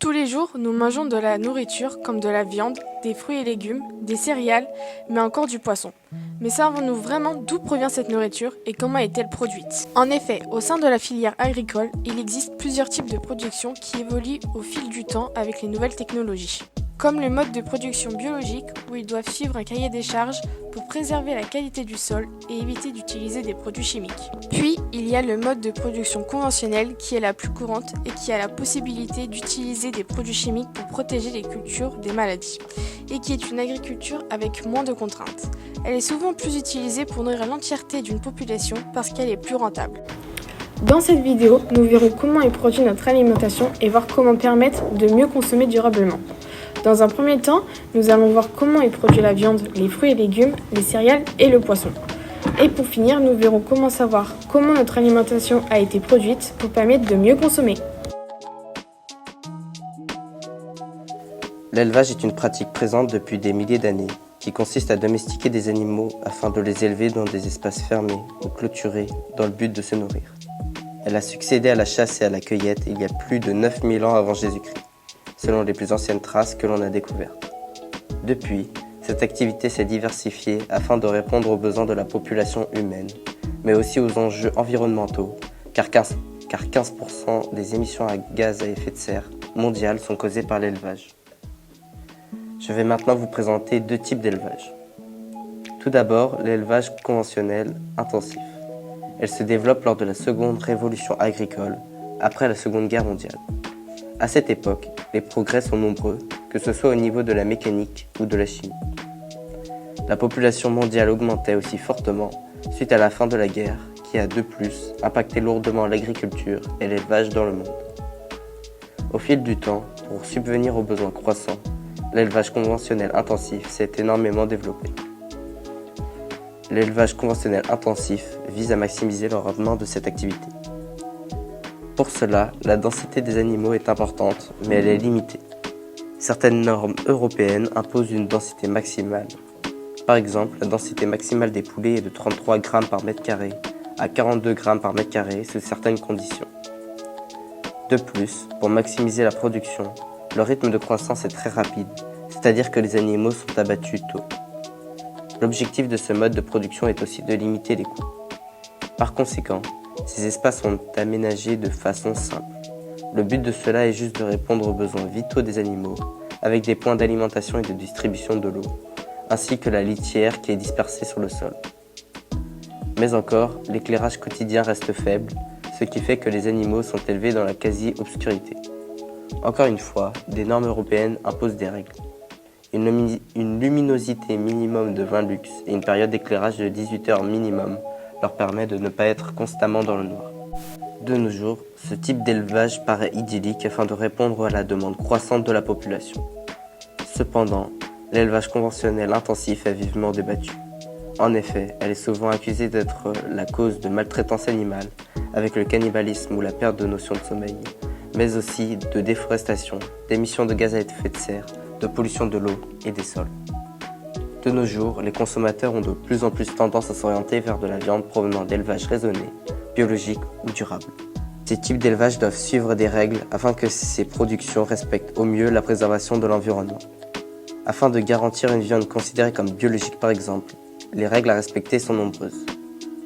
Tous les jours, nous mangeons de la nourriture comme de la viande, des fruits et légumes, des céréales, mais encore du poisson. Mais savons-nous vraiment d'où provient cette nourriture et comment est-elle produite? En effet, au sein de la filière agricole, il existe plusieurs types de production qui évoluent au fil du temps avec les nouvelles technologies. Comme le mode de production biologique où ils doivent suivre un cahier des charges pour préserver la qualité du sol et éviter d'utiliser des produits chimiques. Puis, il y a le mode de production conventionnelle qui est la plus courante et qui a la possibilité d'utiliser des produits chimiques pour protéger les cultures des maladies et qui est une agriculture avec moins de contraintes. Elle est souvent plus utilisée pour nourrir l'entièreté d'une population parce qu'elle est plus rentable. Dans cette vidéo, nous verrons comment est produite notre alimentation et voir comment permettre de mieux consommer durablement. Dans un premier temps, nous allons voir comment est produit la viande, les fruits et légumes, les céréales et le poisson. Et pour finir, nous verrons comment savoir comment notre alimentation a été produite pour permettre de mieux consommer. L'élevage est une pratique présente depuis des milliers d'années qui consiste à domestiquer des animaux afin de les élever dans des espaces fermés ou clôturés dans le but de se nourrir. Elle a succédé à la chasse et à la cueillette il y a plus de 9000 ans avant Jésus-Christ, selon les plus anciennes traces que l'on a découvertes. Depuis, cette activité s'est diversifiée afin de répondre aux besoins de la population humaine, mais aussi aux enjeux environnementaux, car 15% des émissions à gaz à effet de serre mondiales sont causées par l'élevage. Je vais maintenant vous présenter deux types d'élevage. Tout d'abord, l'élevage conventionnel intensif. Elle se développe lors de la seconde révolution agricole, après la Seconde Guerre mondiale. À cette époque, les progrès sont nombreux, que ce soit au niveau de la mécanique ou de la chimie. La population mondiale augmentait aussi fortement suite à la fin de la guerre, qui a de plus impacté lourdement l'agriculture et l'élevage dans le monde. Au fil du temps, pour subvenir aux besoins croissants, l'élevage conventionnel intensif s'est énormément développé. L'élevage conventionnel intensif vise à maximiser le rendement de cette activité. Pour cela, la densité des animaux est importante, mais elle est limitée. Certaines normes européennes imposent une densité maximale. Par exemple, la densité maximale des poulets est de 33 g par mètre carré à 42 g par mètre carré sous certaines conditions. De plus, pour maximiser la production, le rythme de croissance est très rapide, c'est-à-dire que les animaux sont abattus tôt. L'objectif de ce mode de production est aussi de limiter les coûts. Par conséquent, ces espaces sont aménagés de façon simple. Le but de cela est juste de répondre aux besoins vitaux des animaux, avec des points d'alimentation et de distribution de l'eau, ainsi que la litière qui est dispersée sur le sol. Mais encore, l'éclairage quotidien reste faible, ce qui fait que les animaux sont élevés dans la quasi-obscurité. Encore une fois, des normes européennes imposent des règles. Une luminosité minimum de 20 lux et une période d'éclairage de 18 heures minimum leur permet de ne pas être constamment dans le noir. De nos jours, ce type d'élevage paraît idyllique afin de répondre à la demande croissante de la population. Cependant, l'élevage conventionnel intensif est vivement débattu. En effet, elle est souvent accusée d'être la cause de maltraitance animale, avec le cannibalisme ou la perte de notion de sommeil, mais aussi de déforestation, d'émissions de gaz à effet de serre, de pollution de l'eau et des sols. De nos jours, les consommateurs ont de plus en plus tendance à s'orienter vers de la viande provenant d'élevages raisonnés, biologiques ou durables. Ces types d'élevage doivent suivre des règles afin que ces productions respectent au mieux la préservation de l'environnement. Afin de garantir une viande considérée comme biologique par exemple, les règles à respecter sont nombreuses.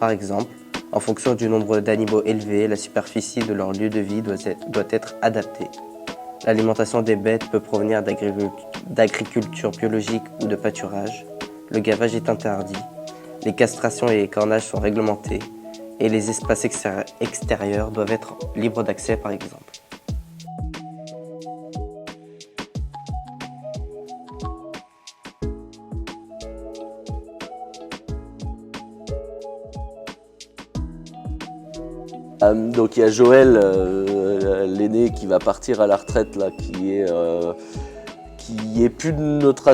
Par exemple, en fonction du nombre d'animaux élevés, la superficie de leur lieu de vie doit être adaptée. L'alimentation des bêtes peut provenir d'agriculture biologique ou de pâturage. Le gavage est interdit. Les castrations et les cornages sont réglementés. Et les espaces extérieurs doivent être libres d'accès par exemple. Donc il y a Joël, l'aîné, qui va partir à la retraite, là, qui est plus notre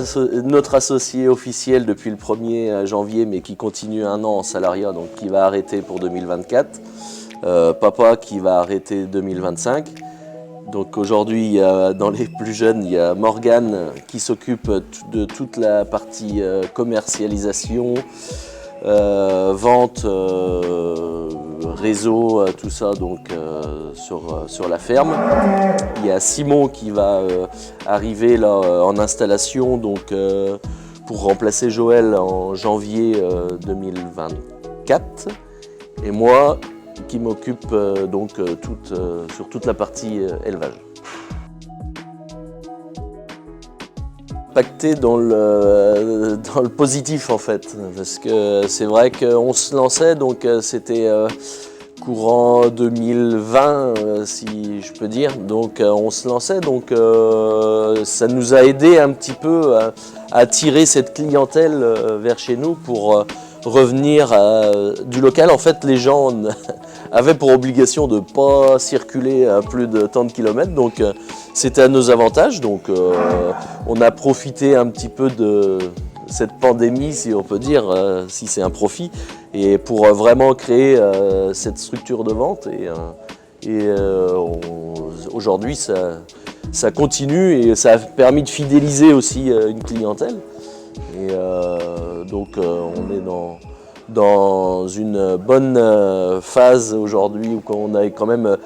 associé officiel depuis le 1er janvier, mais qui continue 1 an en salariat, donc qui va arrêter pour 2024. Papa qui va arrêter 2025. Donc aujourd'hui, dans les plus jeunes, il y a Morgane qui s'occupe de toute la partie commercialisation, vente, réseau, tout ça donc sur la ferme. Il y a Simon qui va arriver là en installation donc pour remplacer Joël en janvier 2024 et moi qui m'occupe donc sur toute la partie élevage. Impacté dans le positif en fait, parce que c'est vrai qu'on se lançait, donc c'était courant 2020 si je peux dire, donc on se lançait, donc ça nous a aidé un petit peu à attirer cette clientèle vers chez nous pour revenir du local. En fait les gens avaient pour obligation de ne pas circuler à plus de tant de kilomètres, donc c'était à nos avantages, donc on a profité un petit peu de cette pandémie, si on peut dire, si c'est un profit, et pour vraiment créer cette structure de vente. Et aujourd'hui, ça continue et ça a permis de fidéliser aussi une clientèle. Et donc on est dans une bonne phase aujourd'hui où on a quand même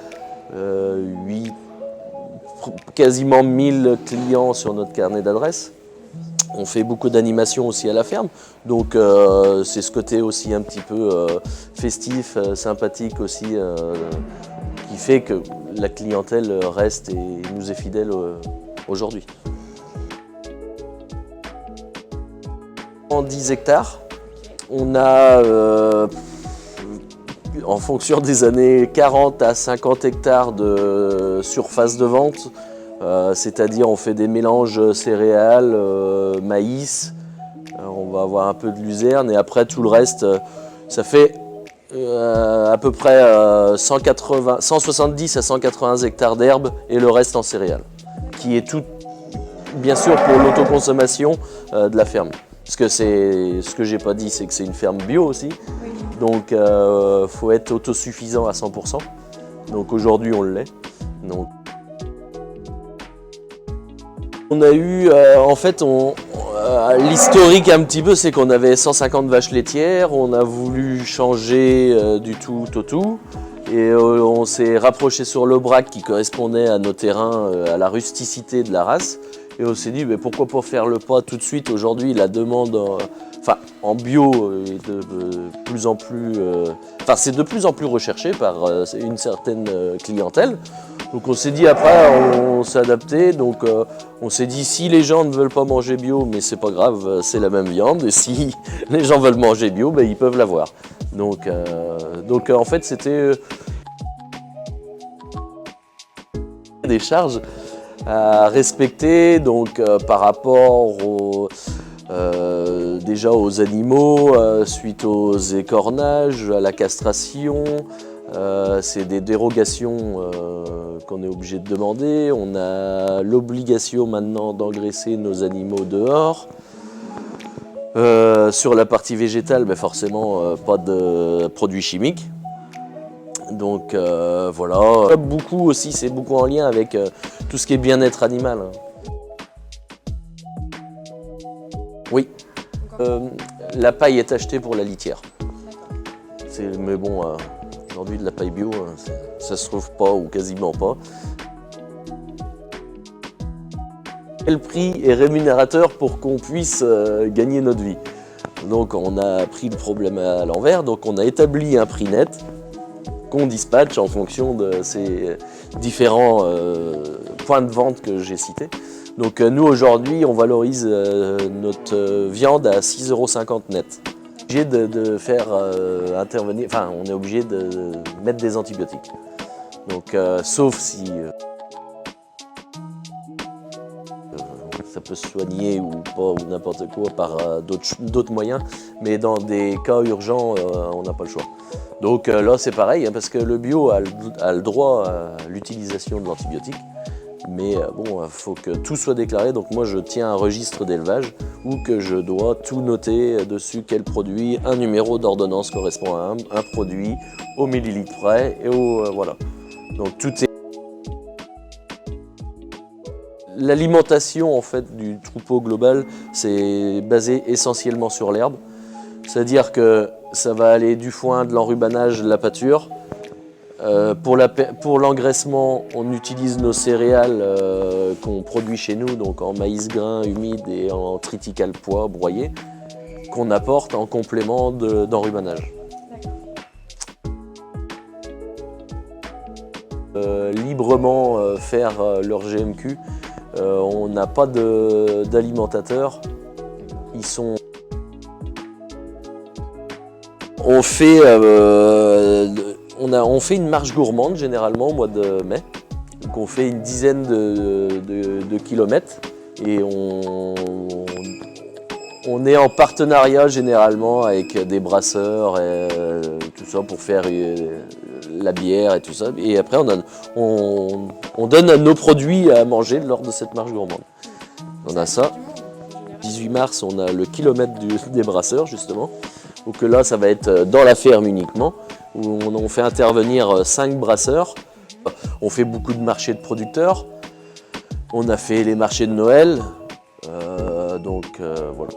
quasiment 1000 clients sur notre carnet d'adresses. On fait beaucoup d'animations aussi à la ferme, donc c'est ce côté aussi un petit peu festif, sympathique aussi, qui fait que la clientèle reste et nous est fidèle aujourd'hui. En 10 hectares, on a en fonction des années 40 à 50 hectares de surface de vente, c'est-à-dire on fait des mélanges céréales, maïs, on va avoir un peu de luzerne et après tout le reste, ça fait à peu près 170 à 180 hectares d'herbe et le reste en céréales, qui est tout bien sûr pour l'autoconsommation de la ferme. Parce que ce que j'ai pas dit, c'est que c'est une ferme bio aussi. Donc il faut être autosuffisant à 100%. Donc aujourd'hui on l'est. Donc, on a eu, en fait, l'historique un petit peu, c'est qu'on avait 150 vaches laitières, on a voulu changer du tout au tout. Et on s'est rapproché sur l'Aubrac qui correspondait à nos terrains, à la rusticité de la race. Et on s'est dit, mais pourquoi pas faire le pas tout de suite? Aujourd'hui, la demande en bio est de plus en plus, c'est de plus en plus recherché par une certaine clientèle. Donc on s'est dit après, on s'est adapté. Donc on s'est dit, si les gens ne veulent pas manger bio, mais c'est pas grave, c'est la même viande. Et si les gens veulent manger bio, ben, ils peuvent l'avoir. Donc en fait, c'était des charges à respecter donc par rapport déjà aux animaux, suite aux écornages, à la castration. C'est des dérogations qu'on est obligé de demander. On a l'obligation maintenant d'engraisser nos animaux dehors. Sur la partie végétale, ben forcément pas de produits chimiques. Donc voilà. Beaucoup aussi, c'est beaucoup en lien avec tout ce qui est bien-être animal. Oui. La paille est achetée pour la litière. Mais bon, aujourd'hui de la paille bio, ça se trouve pas ou quasiment pas. Quel prix est rémunérateur pour qu'on puisse gagner notre vie? Donc on a pris le problème à l'envers, donc on a établi un prix net qu'on dispatche en fonction de ces différents points de vente que j'ai cités. Donc nous aujourd'hui on valorise notre viande à 6,50 € net. On est obligé de faire intervenir, on est obligé de mettre des antibiotiques. Donc sauf si ça peut se soigner ou pas, ou n'importe quoi par d'autres moyens, mais dans des cas urgents, on n'a pas le choix. Donc là c'est pareil, hein, parce que le bio a le droit à l'utilisation de l'antibiotique, mais bon, il faut que tout soit déclaré. Donc moi je tiens un registre d'élevage où que je dois tout noter dessus, quel produit, un numéro d'ordonnance correspond à un produit, au millilitre près, et voilà. Donc tout est... L'alimentation en fait du troupeau global, c'est basé essentiellement sur l'herbe. C'est-à-dire que ça va aller du foin, de l'enrubanage, de la pâture. Pour l'engraissement, on utilise nos céréales qu'on produit chez nous, donc en maïs grain humide et en triticale pois broyé, qu'on apporte en complément d'enrubanage. Librement faire leur GMQ, on n'a pas d'alimentateur. On fait une marche gourmande généralement au mois de mai. Donc on fait une dizaine de kilomètres et on est en partenariat généralement avec des brasseurs et tout ça pour faire la bière et tout ça. Et après on donne nos produits à manger lors de cette marche gourmande. On a ça. 18 mars, on a le kilomètre des brasseurs justement. Donc là, ça va être dans la ferme uniquement, où on fait intervenir 5 brasseurs. On fait beaucoup de marchés de producteurs. On a fait les marchés de Noël. Voilà.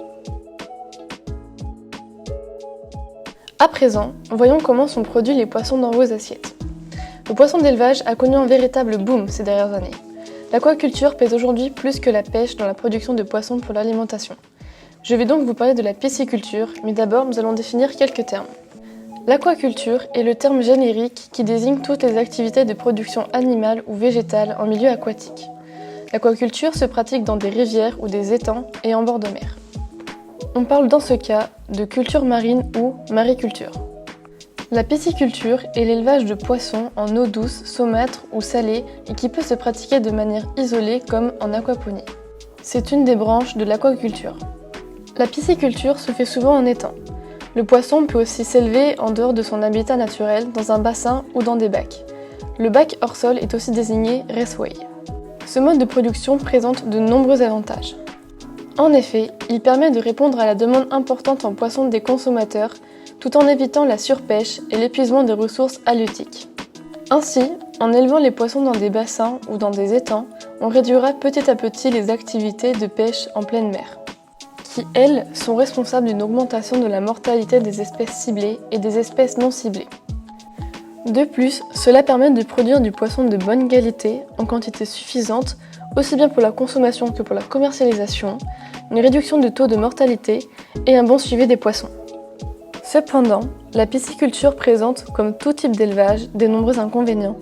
À présent, voyons comment sont produits les poissons dans vos assiettes. Le poisson d'élevage a connu un véritable boom ces dernières années. L'aquaculture pèse aujourd'hui plus que la pêche dans la production de poissons pour l'alimentation. Je vais donc vous parler de la pisciculture, mais d'abord nous allons définir quelques termes. L'aquaculture est le terme générique qui désigne toutes les activités de production animale ou végétale en milieu aquatique. L'aquaculture se pratique dans des rivières ou des étangs et en bord de mer. On parle dans ce cas de culture marine ou mariculture. La pisciculture est l'élevage de poissons en eau douce, saumâtre ou salée et qui peut se pratiquer de manière isolée comme en aquaponie. C'est une des branches de l'aquaculture. La pisciculture se fait souvent en étang. Le poisson peut aussi s'élever en dehors de son habitat naturel, dans un bassin ou dans des bacs. Le bac hors sol est aussi désigné raceway. Ce mode de production présente de nombreux avantages. En effet, il permet de répondre à la demande importante en poissons des consommateurs, tout en évitant la surpêche et l'épuisement des ressources halieutiques. Ainsi, en élevant les poissons dans des bassins ou dans des étangs, on réduira petit à petit les activités de pêche en pleine mer, qui, elles, sont responsables d'une augmentation de la mortalité des espèces ciblées et des espèces non ciblées. De plus, cela permet de produire du poisson de bonne qualité, en quantité suffisante, aussi bien pour la consommation que pour la commercialisation, une réduction du taux de mortalité et un bon suivi des poissons. Cependant, la pisciculture présente, comme tout type d'élevage, de nombreux inconvénients,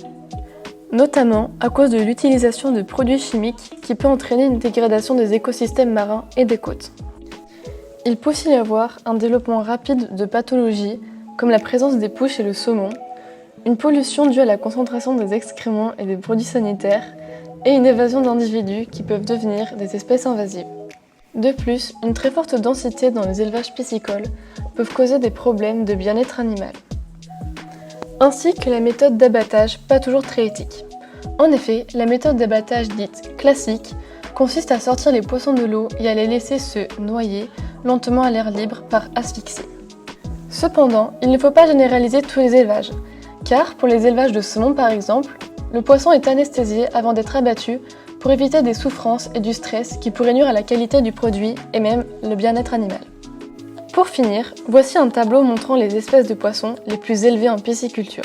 notamment à cause de l'utilisation de produits chimiques qui peut entraîner une dégradation des écosystèmes marins et des côtes. Il peut aussi y avoir un développement rapide de pathologies, comme la présence des pouches et le saumon, une pollution due à la concentration des excréments et des produits sanitaires, et une évasion d'individus qui peuvent devenir des espèces invasives. De plus, une très forte densité dans les élevages piscicoles peuvent causer des problèmes de bien-être animal. Ainsi que la méthode d'abattage pas toujours très éthique. En effet, la méthode d'abattage dite classique consiste à sortir les poissons de l'eau et à les laisser se noyer lentement à l'air libre par asphyxie. Cependant, il ne faut pas généraliser tous les élevages, car pour les élevages de saumon par exemple, le poisson est anesthésié avant d'être abattu pour éviter des souffrances et du stress qui pourraient nuire à la qualité du produit et même le bien-être animal. Pour finir, voici un tableau montrant les espèces de poissons les plus élevées en pisciculture.